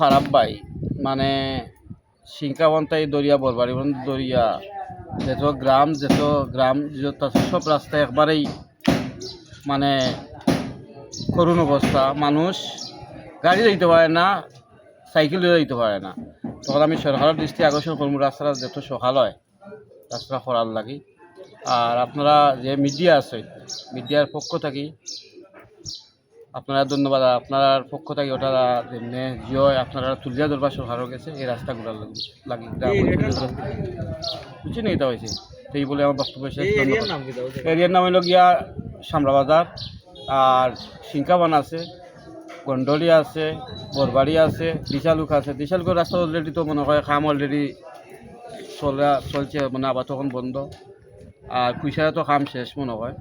খারাপ ভাই, মানে সিংকাবন্তাই দরিয়া বরবাড়ি দরিয়া যত গ্রাম যত আছে সব রাস্তা একবারেই মানে করুণ অবস্থা। মানুষ গাড়ি যাইতে পারে না, সাইকেল যাইতে পারে না। তখন আমি সরকারের দৃষ্টি আকর্ষণ করবো রাস্তাটা যত সকাল হয় রাস্তা করার লাগি। আর আপনারা যে মিডিয়া আছে, মিডিয়ার পক্ষ থাকি আপনারা ধন্যবাদ। আপনার পক্ষ থেকে ওটা যেমনি জিও আপনারা তুলিয়া ধরবার সরকারের কাছে এই রাস্তাগুলোর লাগি বুঝছি না এটা হয়েছে। তো এই বলে আমার বক্তব্য শেষ। এরিয়ার নাম হলো গিয়া সামরা বাজার, আর সিংকাবান আছে, গন্ডলি আছে, বরবাড়ি আছে, দিশালুক আছে। দিশালুকের রাস্তা অলরেডি তো মনে হয় কাম অলরেডি চলছে, মানে আবার তখন বন্ধ। আর কুইসারা তো কাম শেষ মনে হয়।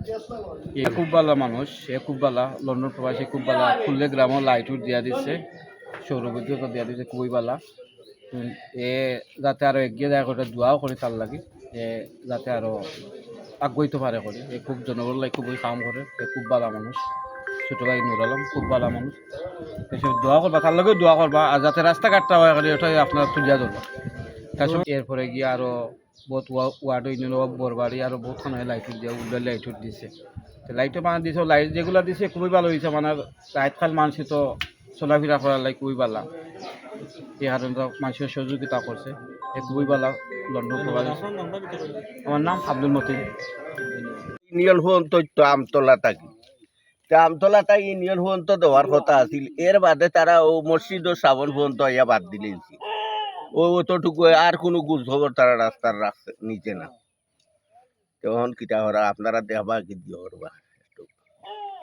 এ খুব ভালো মানুষ, সে খুব ভালো, লন্ডন প্রবাসী খুব ভালো। খুললে গ্রামও লাইট উঠ দিয়া দিচ্ছে, সৌরবিদ্যুৎ দিয়া দিচ্ছে, খুবই ভালো। এ যাতে আরও এগিয়ে দেয় করে দোয়াও করি তার লাগে, যে যাতে আরও আগ্রহিত পারে করে। এ খুব জনগণ লাগে খুবই কাম করে, এ খুব ভালো মানুষ। ছোটো ভাই নুর আলম খুব ভালো মানুষ, এসব দোয়া করবা, তার লগেও দোয়া করবা। আর যাতে রাস্তাঘাটটা হয় করে ওটাই আপনার তুলিয়া ধরবা। তারপর এরপরে গিয়ে আরও বহুত ওয়ার্ড ইউনিয়ন বরবাড়ি আরও বহুত খানে লাইট দিয়ে উল্লের লাইট দিছে। তো লাইটও মানে দিছে, লাইট যেগুলো দিছে খুবই ভালো হয়েছে। মানে রাত খাল মানুষ তো চলাফেরা করার লাগে খুবই ভালো। এই কারণে তো মানুষের সহযোগিতা করছে, এ খুবই ভালো। লন্ডন প্রবাসী। আমার নাম আব্দুল মতিন। ইউনিয়ন হুন তো আমতলা থাকি, আমতলা তাই ইউনিয়ন হুন তো দেওয়ার কথা আছিল। এর বাদে তারা ও মসজিদ ও শ্রাবণ হুন তো ইয়া বাদ দিলেছি। ও অতটুকু আর কোনো গুজ খবর তারা রাস্তার নিচে না। তখন কিটা করা আপনারা দেখবা কি দিয়ে করবা।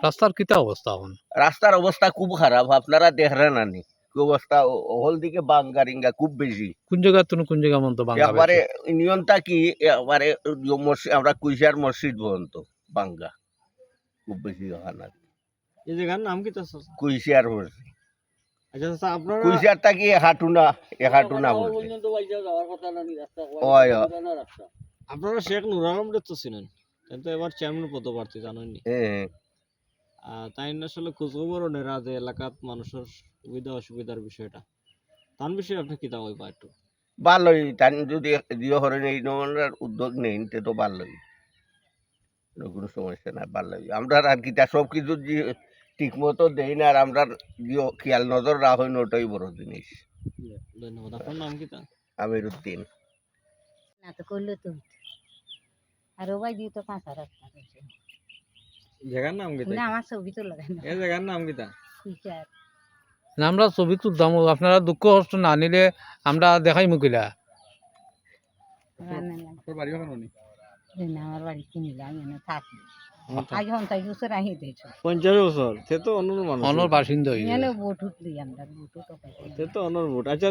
রাস্তার কিতা অবস্থা এখন? রাস্তার অবস্থা খুব খারাপ, আপনারা দেখলেন না নি কি অবস্থা। হল দিকে বাঙ্গারিঙ্গা খুব বেশি। কোন জায়গা তুমি কোন জায়গা মতো বাঙ্গা একবারে ইউনিয়নটা কি একবারে আমরা কুইশার মসজিদ পর্যন্ত বাঙ্গা খুব বেশি ওখানে। এই জায়গার নাম কি? কুইশার মসজিদ, আচ্ছা আচ্ছা, আপনারা কুইশারটা কি হাটুনা বলছে। ওই আপনারা শেখ নুর আলম তো ছিলেন, কিন্তু এবার চেয়ারম্যান পদপ্রার্থী জানেননি। তাই আসলে খোঁজখবরও নেরা যে এলাকাত মানুষের সুবিধা অসুবিধার বিষয়টা, তার বিষয়ে আপনি কি দাওয়াই বা একটু ভালোই। তাই যদি জিও হরেন এই ধরনের উদ্যোগ নেই তো ভালোই, কোনো সমস্যা নাই, ভালোই। আমরা আর কিটা সব কিছু ঠিক মতো দেই না, আর আমরা জিও খেয়াল নজর রাখেন, ওটাই বড় জিনিস। ধন্যবাদ। আপনার নাম কি? আমিরউদ্দিন। না তো করলে তো আর ওবাই দিয়ে তো কাঁচা রাস্তা জায়গার নাম কি? না আমার ছবি তো লাগাই না। এই জায়গার নাম কি? কুইচার আমরা ছবি তুলতাম, আপনারা দুঃখ কষ্ট না নিলে আমরা দেখাই মুকিলা। আপনার বাড়ি ওখানে নি? না আমার বাড়ি কিনিলাম, এনে থাকি আজ 50 বছর আহি দিয়েছ। 50 বছর? সে তো অন্য মানুষ, অন্য বাসিন্দা এনে ভোট উঠলি আমরা ভোট তো সে তো অন্য ভোট। আচ্ছা।